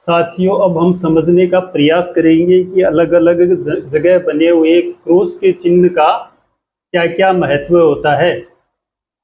साथियों, अब हम समझने का प्रयास करेंगे कि अलग अलग जगह बने हुए क्रॉस के चिन्ह का क्या क्या महत्व होता है।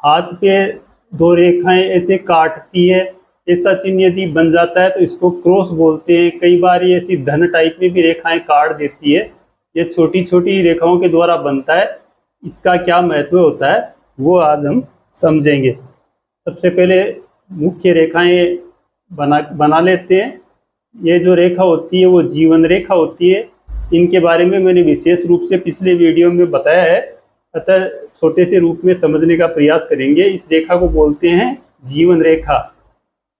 हाथ पे दो रेखाएं ऐसे काटती है, ऐसा चिन्ह यदि बन जाता है तो इसको क्रॉस बोलते हैं। कई बार ये ऐसी धन टाइप में भी रेखाएं काट देती है, ये छोटी छोटी रेखाओं के द्वारा बनता है। इसका क्या महत्व होता है वो आज हम समझेंगे। सबसे पहले मुख्य रेखाएं बना लेते हैं। ये जो रेखा होती है वो जीवन रेखा होती है। इनके बारे में मैंने विशेष रूप से पिछले वीडियो में बताया है, अतः छोटे से रूप में समझने का प्रयास करेंगे। इस रेखा को बोलते हैं जीवन रेखा,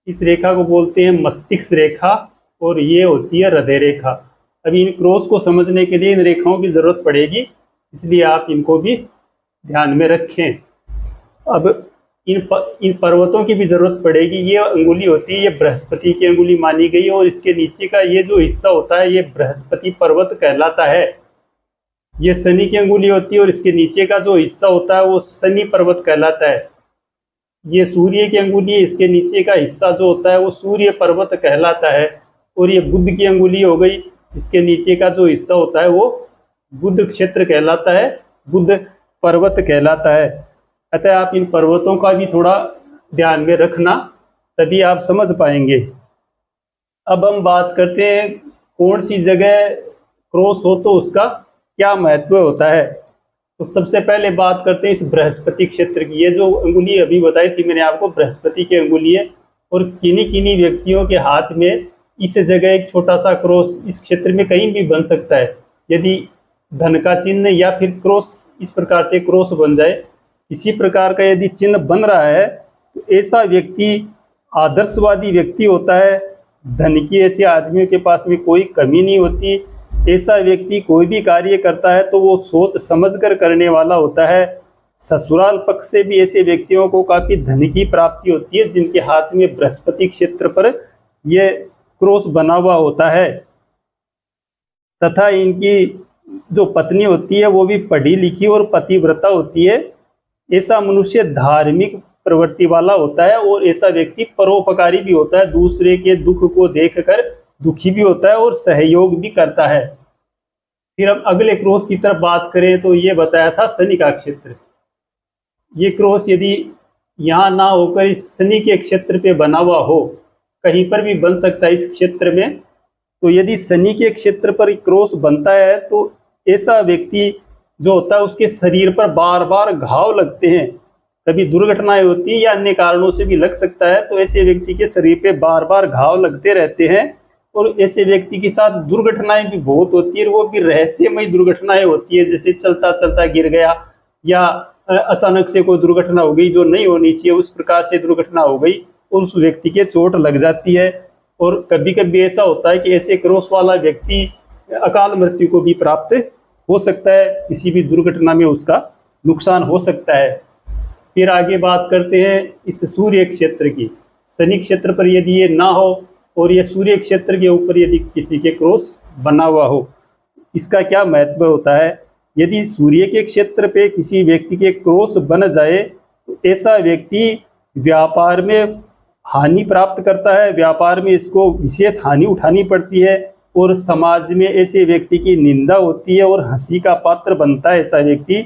इस रेखा को बोलते हैं मस्तिष्क रेखा, और ये होती है हृदय रेखा। अभी इन क्रॉस को समझने के लिए इन रेखाओं की जरूरत पड़ेगी, इसलिए आप इनको भी ध्यान में रखें। अब इन पर्वतों की भी जरूरत पड़ेगी। ये अंगुली होती है, ये बृहस्पति की अंगुली मानी गई है, और इसके नीचे का ये जो हिस्सा होता है ये बृहस्पति पर्वत कहलाता है। ये शनि की अंगुली होती है और इसके नीचे का जो हिस्सा होता है वो शनि पर्वत कहलाता है। ये सूर्य की अंगुली है, इसके नीचे का हिस्सा जो होता है वो सूर्य पर्वत कहलाता है। और ये बुध की अंगुली हो गई, इसके नीचे का जो हिस्सा होता है वो बुध क्षेत्र कहलाता है, बुध पर्वत कहलाता है। अतः आप इन पर्वतों का भी थोड़ा ध्यान में रखना, तभी आप समझ पाएंगे। अब हम बात करते हैं कौन सी जगह क्रॉस हो तो उसका क्या महत्व होता है। तो सबसे पहले बात करते हैं इस बृहस्पति क्षेत्र की। ये जो अंगुली अभी बताई थी मैंने आपको, बृहस्पति की अंगुली है, और किन्हीं किन्हीं व्यक्तियों के हाथ में इस जगह एक छोटा सा क्रॉस इस क्षेत्र में कहीं भी बन सकता है। यदि धन का चिन्ह या फिर क्रॉस इस प्रकार से क्रॉस बन जाए, किसी प्रकार का यदि चिन्ह बन रहा है तो ऐसा व्यक्ति आदर्शवादी व्यक्ति होता है। धन की ऐसे आदमियों के पास में कोई कमी नहीं होती। ऐसा व्यक्ति कोई भी कार्य करता है तो वो सोच समझकर करने वाला होता है। ससुराल पक्ष से भी ऐसे व्यक्तियों को काफी धन की प्राप्ति होती है जिनके हाथ में बृहस्पति क्षेत्र पर यह क्रॉस बना हुआ होता है। तथा इनकी जो पत्नी होती है वो भी पढ़ी लिखी और पतिव्रता होती है। ऐसा मनुष्य धार्मिक प्रवृत्ति वाला होता है और ऐसा व्यक्ति परोपकारी भी होता है, दूसरे के दुख को देखकर दुखी भी होता है और सहयोग भी करता है। फिर हम अगले क्रॉस की तरफ बात करें तो ये बताया था शनि का क्षेत्र। ये क्रॉस यदि यहाँ ना होकर इस शनि के क्षेत्र पे बना हुआ हो, कहीं पर भी बन सकता है इस क्षेत्र में, तो यदि शनि के क्षेत्र पर क्रॉस बनता है तो ऐसा व्यक्ति जो होता है उसके शरीर पर बार बार घाव लगते हैं। कभी दुर्घटनाएं होती है या अन्य कारणों से भी लग सकता है, तो ऐसे व्यक्ति के शरीर पे बार बार घाव लगते रहते हैं। और ऐसे व्यक्ति के साथ दुर्घटनाएं भी बहुत होती है, वो भी रहस्यमय दुर्घटनाएं होती है, जैसे चलता चलता गिर गया या अचानक से कोई दुर्घटना हो गई जो नहीं होनी चाहिए, उस प्रकार से दुर्घटना हो गई और उस व्यक्ति के चोट लग जाती है। और कभी कभी ऐसा होता है कि ऐसे क्रॉस वाला व्यक्ति अकाल मृत्यु को भी प्राप्त हो सकता है, किसी भी दुर्घटना में उसका नुकसान हो सकता है। फिर आगे बात करते हैं इस सूर्य क्षेत्र की। शनि क्षेत्र पर यदि ये ना हो और ये सूर्य क्षेत्र के ऊपर यदि किसी के क्रॉस बना हुआ हो, इसका क्या महत्व होता है। यदि सूर्य के क्षेत्र पे किसी व्यक्ति के क्रॉस बन जाए तो ऐसा व्यक्ति व्यापार में हानि प्राप्त करता है, व्यापार में इसको विशेष हानि उठानी पड़ती है और समाज में ऐसे व्यक्ति की निंदा होती है और हंसी का पात्र बनता है ऐसा व्यक्ति।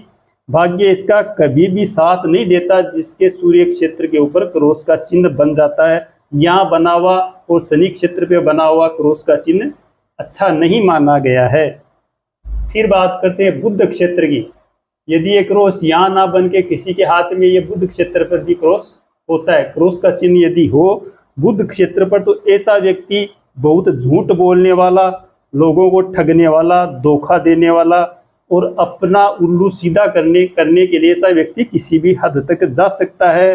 भाग्य इसका कभी भी साथ नहीं देता जिसके सूर्य क्षेत्र के ऊपर क्रॉस का चिन्ह बन जाता है। यहाँ बना हुआ और शनि क्षेत्र पे बना हुआ क्रॉस का चिन्ह अच्छा नहीं माना गया है। फिर बात करते हैं बुध क्षेत्र की। यदि ये क्रॉस यहाँ ना बन के किसी के हाथ में ये बुध क्षेत्र पर भी क्रॉस होता है, क्रॉस का चिन्ह यदि हो बुध क्षेत्र पर, तो ऐसा व्यक्ति बहुत झूठ बोलने वाला, लोगों को ठगने वाला, धोखा देने वाला और अपना उल्लू सीधा करने के लिए ऐसा व्यक्ति किसी भी हद तक जा सकता है।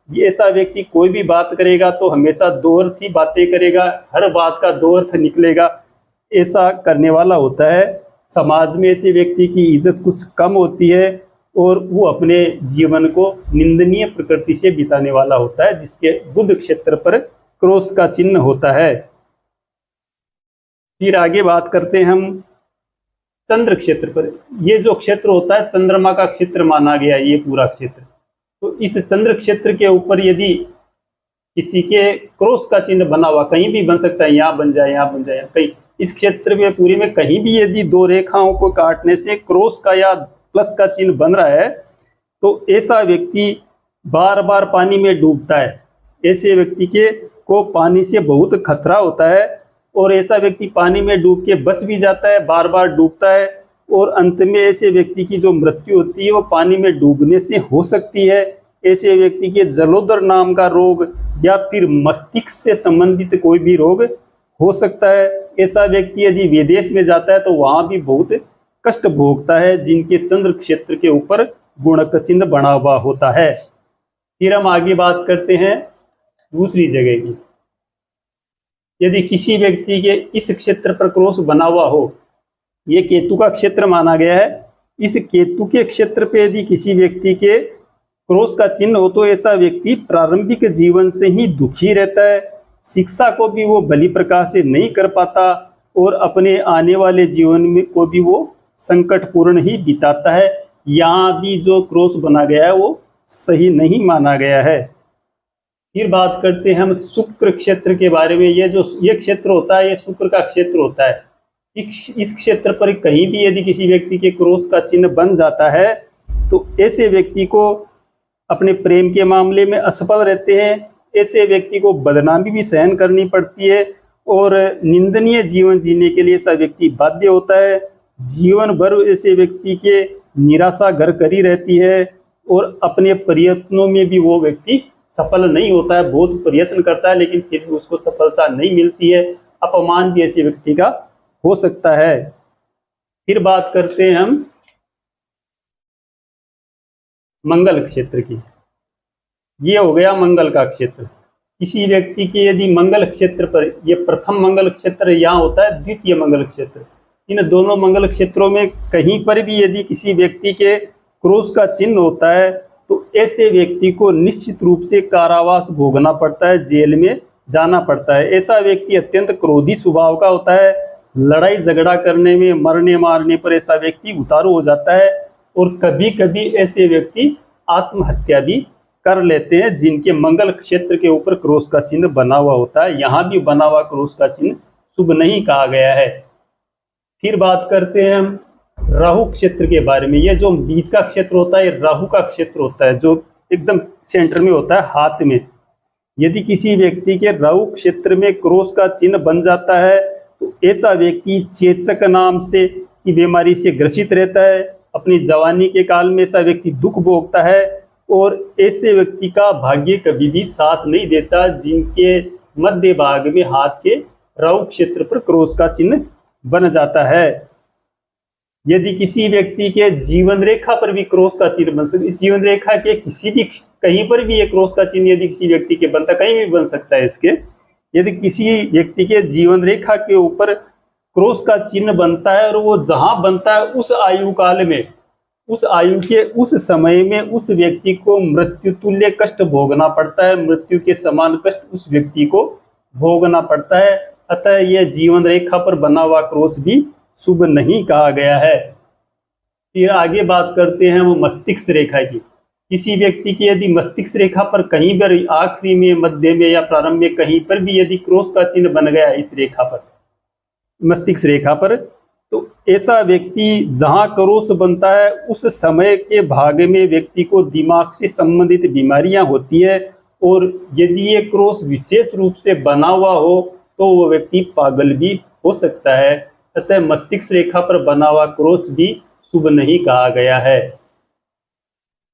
ये ऐसा व्यक्ति कोई भी बात करेगा तो हमेशा दो अर्थी बातें करेगा, हर बात का दो अर्थ निकलेगा, ऐसा करने वाला होता है। समाज में ऐसे व्यक्ति की इज्जत कुछ कम होती है और वो अपने जीवन को निंदनीय प्रकृति से बिताने वाला होता है जिसके बुध क्षेत्र पर क्रॉस का चिन्ह होता है। फिर आगे बात करते हैं हम चंद्र क्षेत्र पर। ये जो क्षेत्र होता है चंद्रमा का क्षेत्र माना गया ये पूरा क्षेत्र। तो इस चंद्र क्षेत्र के ऊपर यदि किसी के क्रॉस का चिन्ह बना हुआ कहीं भी बन सकता है, यहाँ बन जाए, यहाँ बन जाए, कहीं इस क्षेत्र में पूरी में कहीं भी यदि दो रेखाओं को काटने से क्रॉस का या प्लस का चिन्ह बन रहा है तो ऐसा व्यक्ति बार बार पानी में डूबता है। ऐसे व्यक्ति के को पानी से बहुत खतरा होता है और ऐसा व्यक्ति पानी में डूब के बच भी जाता है, बार बार डूबता है और अंत में ऐसे व्यक्ति की जो मृत्यु होती है वो पानी में डूबने से हो सकती है। ऐसे व्यक्ति के जलोदर नाम का रोग या फिर मस्तिष्क से संबंधित कोई भी रोग हो सकता है। ऐसा व्यक्ति यदि विदेश में जाता है तो वहां भी बहुत कष्ट भोगता है, जिनके चंद्र क्षेत्र के ऊपर गुणक चिन्ह बना हुआ होता है। फिर हम आगे बात करते हैं दूसरी जगह की। यदि किसी व्यक्ति के इस क्षेत्र पर क्रॉस बना हुआ हो, ये केतु का क्षेत्र माना गया है, इस केतु के क्षेत्र पे यदि किसी व्यक्ति के क्रॉस का चिन्ह हो तो ऐसा व्यक्ति प्रारंभिक जीवन से ही दुखी रहता है, शिक्षा को भी वो भली प्रकार से नहीं कर पाता और अपने आने वाले जीवन में को भी वो संकटपूर्ण ही बिताता है। यहाँ भी जो क्रॉस बना गया है वो सही नहीं माना गया है। फिर बात करते हैं हम शुक्र क्षेत्र के बारे में। ये क्षेत्र होता है, ये शुक्र का क्षेत्र होता है। इस क्षेत्र पर कहीं भी यदि किसी व्यक्ति के क्रॉस का चिन्ह बन जाता है तो ऐसे व्यक्ति को अपने प्रेम के मामले में असफल रहते हैं, ऐसे व्यक्ति को बदनामी भी सहन करनी पड़ती है और निंदनीय जीवन जीने के लिए ऐसा व्यक्ति बाध्य होता है। जीवन भर ऐसे व्यक्ति के निराशा घर करी रहती है और अपने प्रयत्नों में भी वो व्यक्ति सफल नहीं होता है। बहुत प्रयत्न करता है लेकिन फिर भी उसको सफलता नहीं मिलती है। अपमान भी ऐसे व्यक्ति का हो सकता है। फिर बात करते हैं हम मंगल क्षेत्र की। ये हो गया मंगल का क्षेत्र। किसी व्यक्ति के यदि मंगल क्षेत्र पर, ये प्रथम मंगल क्षेत्र यहाँ होता है, द्वितीय मंगल क्षेत्र, इन दोनों मंगल क्षेत्रों में कहीं पर भी यदि किसी व्यक्ति के क्रॉस का चिन्ह होता है तो ऐसे व्यक्ति को निश्चित रूप से कारावास भोगना पड़ता है, जेल में जाना पड़ता है। ऐसा व्यक्ति अत्यंत क्रोधी स्वभाव का होता है, लड़ाई झगड़ा करने में, मरने मारने पर ऐसा व्यक्ति उतारू हो जाता है और कभी कभी ऐसे व्यक्ति आत्महत्या भी कर लेते हैं जिनके मंगल क्षेत्र के ऊपर क्रॉस का चिन्ह बना हुआ होता है। यहाँ भी बना हुआ क्रॉस का चिन्ह शुभ नहीं कहा गया है। फिर बात करते हैं हम राहु क्षेत्र के बारे में। ये जो बीच का क्षेत्र होता है, ये राहु का क्षेत्र होता है, जो एकदम सेंटर में होता है, हाथ में। यदि किसी व्यक्ति के राहु क्षेत्र में क्रॉस का चिन्ह बन जाता है तो ऐसा व्यक्ति चेचक नाम से की बीमारी से ग्रसित रहता है। अपनी जवानी के काल में ऐसा व्यक्ति दुख भोगता है और ऐसे व्यक्ति का भाग्य कभी भी साथ नहीं देता जिनके मध्य भाग में हाथ के राहु क्षेत्र पर क्रॉस का चिन्ह बन जाता है। यदि किसी व्यक्ति के जीवन रेखा पर भी क्रॉस का चिन्ह बन सकता है, इस जीवन रेखा के किसी भी कहीं पर भी ये क्रॉस का चिन्ह यदि किसी व्यक्ति के बनता, कहीं भी बन सकता है इसके, यदि किसी व्यक्ति के जीवन रेखा के ऊपर क्रॉस का चिन्ह बनता है और वो जहां बनता है उस आयु काल में, उस आयु के उस समय में उस व्यक्ति को मृत्यु तुल्य कष्ट भोगना पड़ता है, मृत्यु के समान कष्ट उस व्यक्ति को भोगना पड़ता है। अतः यह जीवन रेखा पर बना हुआ क्रॉस भी शुभ नहीं कहा गया है। फिर आगे बात करते हैं वो मस्तिष्क रेखा की। किसी व्यक्ति की यदि मस्तिष्क रेखा पर कहीं पर आखिरी में, मध्य में या प्रारंभ में कहीं पर भी यदि क्रॉस का चिन्ह बन गया है इस रेखा पर, मस्तिष्क रेखा पर, तो ऐसा व्यक्ति जहां क्रॉस बनता है उस समय के भाग में व्यक्ति को दिमाग से संबंधित बीमारियां होती है और यदि ये क्रॉस विशेष रूप से बना हुआ हो तो वो व्यक्ति पागल भी हो सकता है। अतः मस्तिष्क रेखा पर बना हुआ क्रॉस भी शुभ नहीं कहा गया है।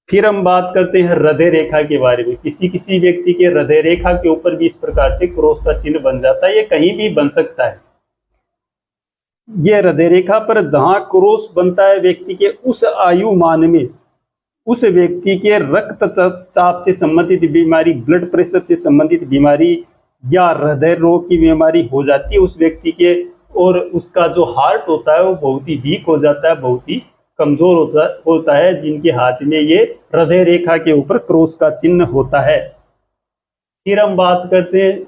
फिर हम बात करते हैं हृदय रेखा के बारे में। किसी व्यक्ति के हृदय रेखा के ऊपर भी इस प्रकार से क्रॉस का चिन्ह बन जाता है, ये कहीं भी बन सकता है। यह हृदय रेखा पर जहां क्रॉस बनता है व्यक्ति के उस आयु मान में उस व्यक्ति के रक्तचाप से संबंधित बीमारी, ब्लड प्रेशर से संबंधित बीमारी या हृदय रोग की बीमारी हो जाती है उस व्यक्ति के, और उसका जो हार्ट होता है वो बहुत ही वीक हो जाता है, बहुत ही कमजोर होता है, जिनके हाथ में ये हृदय रेखा के ऊपर क्रॉस का चिन्ह होता है। फिर हम बात करते हैं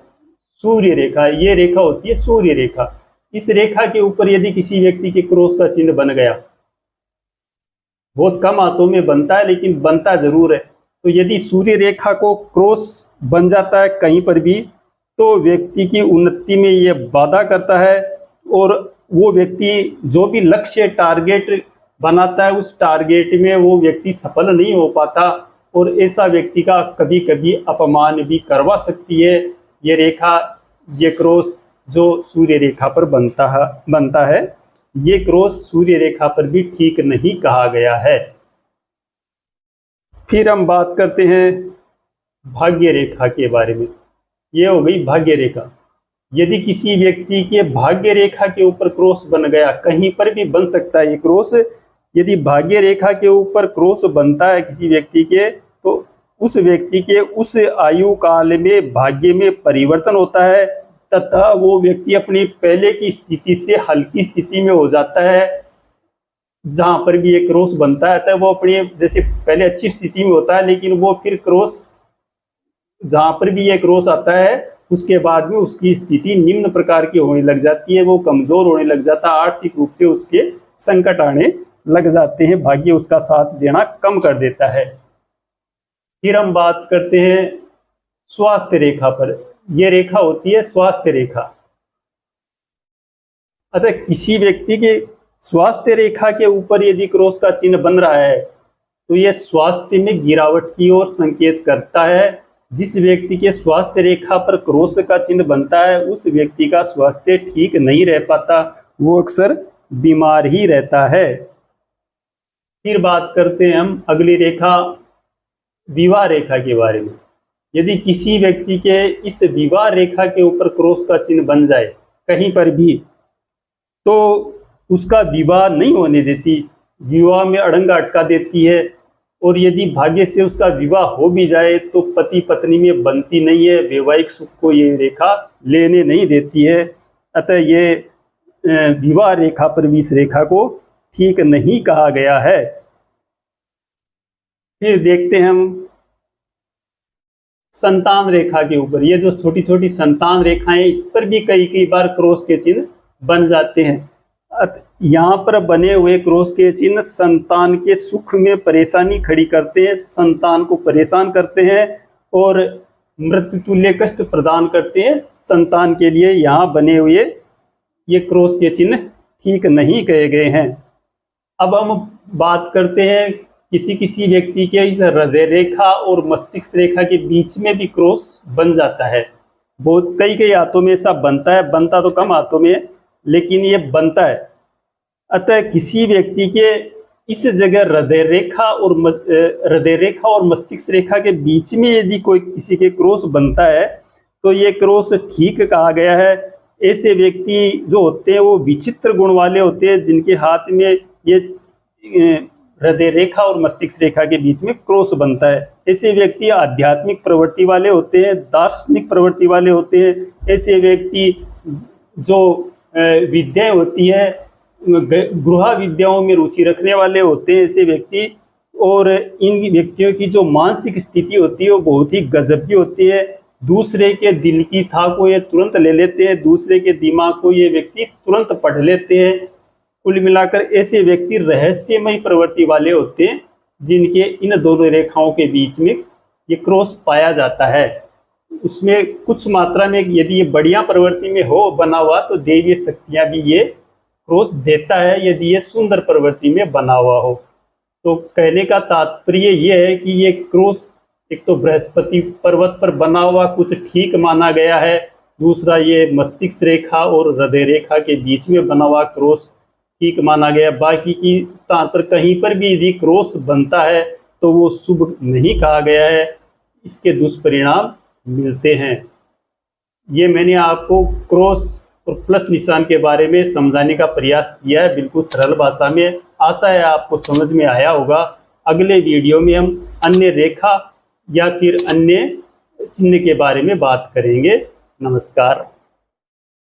सूर्य रेखा। ये रेखा होती है सूर्य रेखा। इस रेखा के ऊपर यदि किसी व्यक्ति के क्रॉस का चिन्ह बन गया, बहुत कम हाथों में बनता है लेकिन बनता जरूर है, तो यदि सूर्य रेखा को क्रॉस बन जाता है कहीं पर भी, तो व्यक्ति की उन्नति में ये बाधा करता है, और वो व्यक्ति जो भी लक्ष्य टारगेट बनाता है उस टारगेट में वो व्यक्ति सफल नहीं हो पाता, और ऐसा व्यक्ति का कभी कभी अपमान भी करवा सकती है ये रेखा, ये क्रॉस जो सूर्य रेखा पर बनता है। ये क्रॉस सूर्य रेखा पर भी ठीक नहीं कहा गया है। फिर हम बात करते हैं भाग्य रेखा के बारे में। ये हो गई भाग्य रेखा। यदि किसी व्यक्ति के भाग्य रेखा के ऊपर क्रॉस बन गया, कहीं पर भी बन सकता है ये क्रॉस, यदि भाग्य रेखा के ऊपर क्रॉस बनता है किसी व्यक्ति के, तो उस व्यक्ति के उस आयु काल में भाग्य में परिवर्तन होता है, तथा वो व्यक्ति अपनी पहले की स्थिति से हल्की स्थिति में हो जाता है। जहाँ पर भी एक क्रॉस बनता है तो वो अपनी जैसे पहले अच्छी स्थिति में होता है, लेकिन वो फिर क्रॉस जहाँ पर भी ये क्रॉस आता है उसके बाद में उसकी स्थिति निम्न प्रकार की होने लग जाती है, वो कमजोर होने लग जाता है, आर्थिक रूप से उसके संकट आने लग जाते हैं, भाग्य उसका साथ देना कम कर देता है। फिर हम बात करते हैं स्वास्थ्य रेखा पर। यह रेखा होती है स्वास्थ्य रेखा। अतः किसी व्यक्ति के स्वास्थ्य रेखा के ऊपर यदि क्रॉस का चिन्ह बन रहा है तो यह स्वास्थ्य में गिरावट की ओर संकेत करता है। जिस व्यक्ति के स्वास्थ्य रेखा पर क्रॉस का चिन्ह बनता है उस व्यक्ति का स्वास्थ्य ठीक नहीं रह पाता, वो अक्सर बीमार ही रहता है। फिर बात करते हैं हम अगली रेखा विवाह रेखा के बारे में। यदि किसी व्यक्ति के इस विवाह रेखा के ऊपर क्रॉस का चिन्ह बन जाए कहीं पर भी, तो उसका विवाह नहीं होने देती, विवाह में अड़ंगा अटका देती है, और यदि भाग्य से उसका विवाह हो भी जाए तो पति पत्नी में बनती नहीं है, वैवाहिक सुख को ये रेखा लेने नहीं देती है। अतः ये विवाह रेखा पर भी इस रेखा को ठीक नहीं कहा गया है। फिर देखते हैं हम संतान रेखा के ऊपर। ये जो छोटी छोटी संतान रेखाएं, इस पर भी कई बार क्रॉस के चिन्ह बन जाते हैं। यहाँ पर बने हुए क्रॉस के चिन्ह संतान के सुख में परेशानी खड़ी करते हैं, संतान को परेशान करते हैं और मृत्युतुल्य कष्ट प्रदान करते हैं संतान के लिए। यहाँ बने हुए ये क्रॉस के चिन्ह ठीक नहीं कहे गए हैं। अब हम बात करते हैं किसी व्यक्ति के इस हृदय रेखा और मस्तिष्क रेखा के बीच में भी क्रॉस बन जाता है। बहुत कई हाथों में ऐसा बनता है, बनता तो कम हाथों में लेकिन ये बनता है। अतः किसी व्यक्ति के इस जगह हृदय रेखा और मस्तिष्क रेखा के बीच में यदि कोई किसी के क्रॉस बनता है तो ये क्रॉस ठीक कहा गया है। ऐसे व्यक्ति जो होते हैं वो विचित्र गुण वाले होते हैं, जिनके हाथ में ये हृदय रेखा और मस्तिष्क रेखा के बीच में क्रॉस बनता है। ऐसे व्यक्ति आध्यात्मिक प्रवृत्ति वाले होते हैं, दार्शनिक प्रवृत्ति वाले होते हैं। ऐसे व्यक्ति जो विद्याएं होती है, गृह विद्याओं में रुचि रखने वाले होते हैं ऐसे व्यक्ति। और इन व्यक्तियों की जो मानसिक स्थिति होती है वो बहुत ही गजब की होती है। दूसरे के दिल की था को ये तुरंत ले लेते हैं, दूसरे के दिमाग को ये व्यक्ति तुरंत पढ़ लेते हैं। कुल मिलाकर ऐसे व्यक्ति रहस्यमय प्रवृत्ति वाले होते हैं, जिनके इन दोनों रेखाओं के बीच में ये क्रॉस पाया जाता है। उसमें कुछ मात्रा में यदि ये बढ़िया प्रवृत्ति में हो बना हुआ तो दैवीय शक्तियां भी ये क्रॉस देता है, यदि ये सुंदर प्रवृत्ति में बना हुआ हो। तो कहने का तात्पर्य ये है कि ये क्रॉस एक तो बृहस्पति पर्वत पर बना हुआ कुछ ठीक माना गया है, दूसरा ये मस्तिष्क रेखा और हृदय रेखा के बीच में बना हुआ क्रॉस ठीक माना गया। बाकी की स्थान पर कहीं पर भी यदि क्रॉस बनता है तो वो शुभ नहीं कहा गया है, इसके दुष्परिणाम मिलते हैं। ये मैंने आपको क्रॉस और प्लस निशान के बारे में समझाने का प्रयास किया है, बिल्कुल सरल भाषा में। आशा है आपको समझ में आया होगा। अगले वीडियो में हम अन्य रेखा या फिर अन्य चिन्ह के बारे में बात करेंगे। नमस्कार।